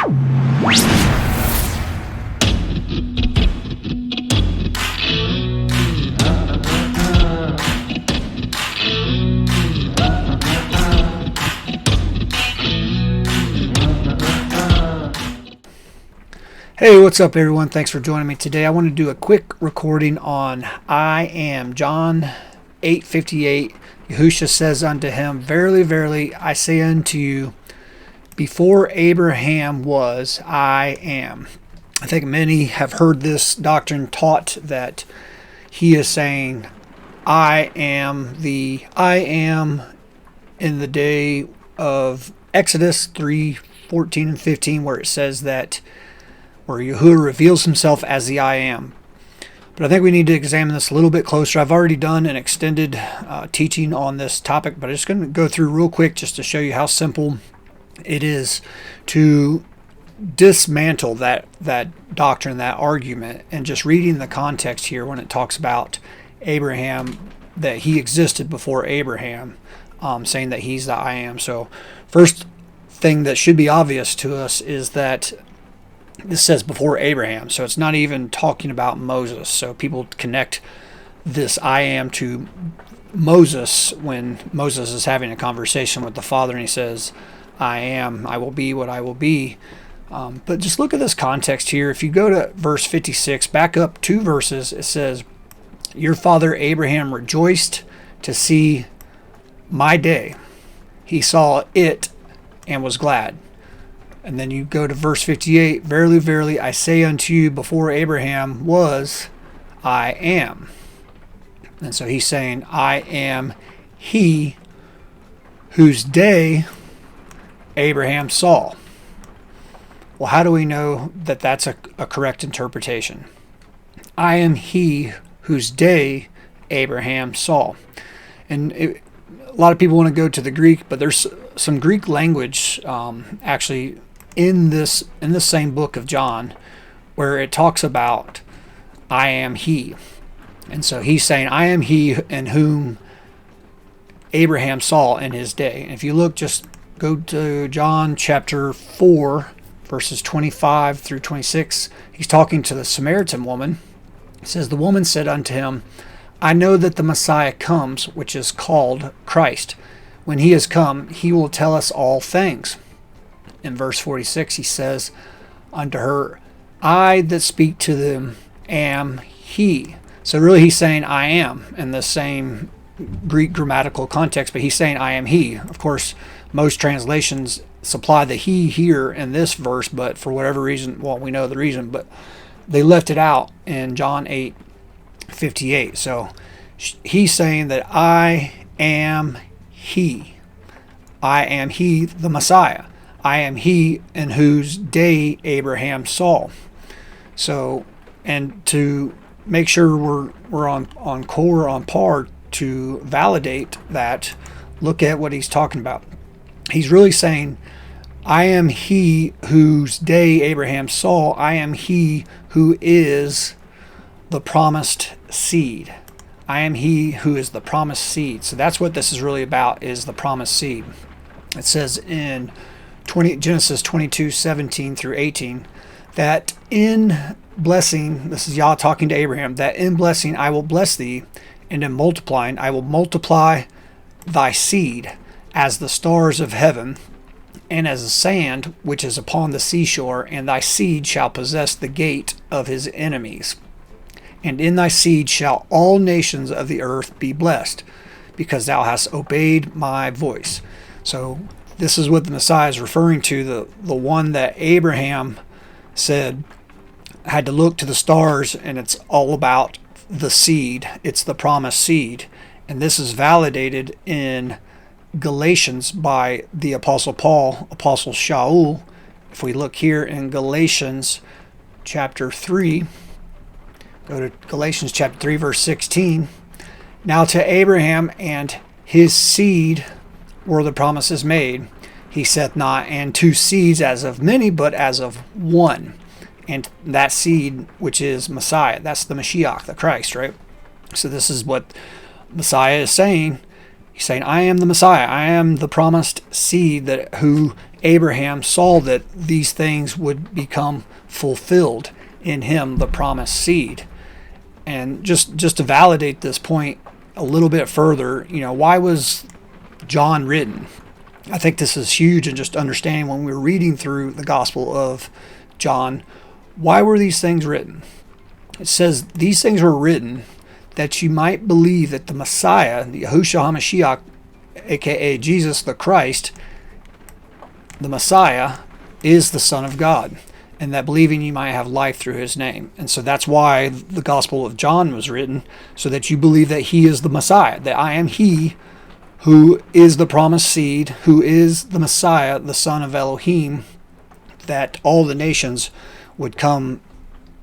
Hey, what's up everyone? Thanks for joining me today. I want to do a quick recording on I am. John 8:58. Yahushua says unto him, Verily, verily, I say unto you, before Abraham was, I am. I think many have heard this doctrine taught that he is saying, I am in the day of Exodus 3:14 and 15, where it says that where Yahuwah reveals himself as the I am. But I think we need to examine this a little bit closer. I've already done an extended teaching on this topic, but I'm just going to go through real quick just to show you how simple it is to dismantle that doctrine, that argument, and just reading the context here when it talks about Abraham, that he existed before Abraham, saying that he's the I am. So first thing that should be obvious to us is that this says before Abraham, so it's not even talking about Moses. So people connect this I am to Moses when Moses is having a conversation with the Father and he says, I am, I will be what I will be. But just look at this context here. If you go to verse 56, back up 2 verses, it says, Your father Abraham rejoiced to see my day. He saw it and was glad. And then you go to verse 58, Verily, verily, I say unto you, before Abraham was, I am. And so he's saying, I am he whose day Abraham saw. Well, how do we know that that's a correct interpretation? I am he whose day Abraham saw. And a lot of people want to go to the Greek, but there's some Greek language actually in this same book of John where it talks about I am he. And so he's saying I am he in whom Abraham saw in his day. And if you look, just go to John chapter 4 verses 25 through 26. He's talking to the Samaritan woman. It says, The woman said unto him, I know that the Messiah comes, which is called Christ. When he is come, he will tell us all things. In verse 46, he says unto her, I that speak to them am he. So really he's saying I am in the same Greek grammatical context, but he's saying I am he. Of course, most translations supply the he here in this verse, but for whatever reason, well, we know the reason, but they left it out in John 8:58. So he's saying that I am he. I am he, the Messiah. I am he in whose day Abraham saw. So, and to make sure we're on core, on par to validate that, look at what he's talking about. He's really saying, I am he whose day Abraham saw. I am he who is the promised seed. I am he who is the promised seed. So that's what this is really about, is the promised seed. It says in Genesis 22:17 through 18, that in blessing, this is Yah talking to Abraham, that in blessing I will bless thee, and in multiplying I will multiply thy seed as the stars of heaven, and as the sand which is upon the seashore, and thy seed shall possess the gate of his enemies. And in thy seed shall all nations of the earth be blessed, because thou hast obeyed my voice. So this is what the Messiah is referring to, the one that Abraham said had to look to the stars, and it's all about the seed. It's the promised seed. And this is validated in Galatians by the Apostle Paul, Apostle Shaul. If we look here in Galatians chapter 3, go to Galatians chapter 3, verse 16. Now to Abraham and his seed were the promises made. He saith not, and two seeds as of many, but as of one. And that seed, which is Messiah, that's the Mashiach, the Christ, right? So this is what Messiah is saying. He's saying, I am the Messiah. I am the promised seed that who Abraham saw that these things would become fulfilled in him, the promised seed. And just to validate this point a little bit further, why was John written? I think this is huge in just understanding when we're reading through the Gospel of John. Why were these things written? It says these things were written that you might believe that the Messiah, the Yahushua HaMashiach, aka Jesus the Christ, the Messiah, is the Son of God, and that believing you might have life through his name. And so that's why the Gospel of John was written, so that you believe that he is the Messiah, that I am he who is the promised seed, who is the Messiah, the Son of Elohim, that all the nations would come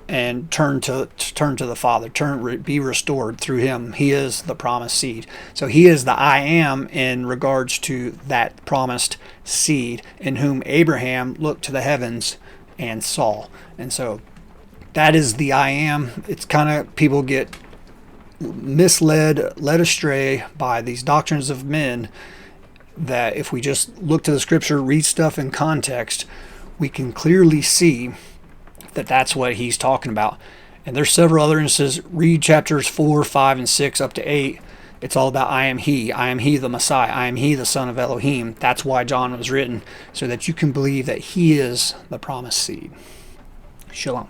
and turn to the Father, be restored through him. He is the promised seed. So he is the I am in regards to that promised seed, in whom Abraham looked to the heavens and saw. And so that is the I am. It's kind of, people get misled, led astray by these doctrines of men, that if we just look to the scripture, read stuff in context, we can clearly see that that's what he's talking about. And there's several other instances. Read chapters 4, 5, and 6 up to 8. It's all about I am he the Messiah, I am he the Son of Elohim. That's why John was written, so that you can believe that he is the promised seed. Shalom.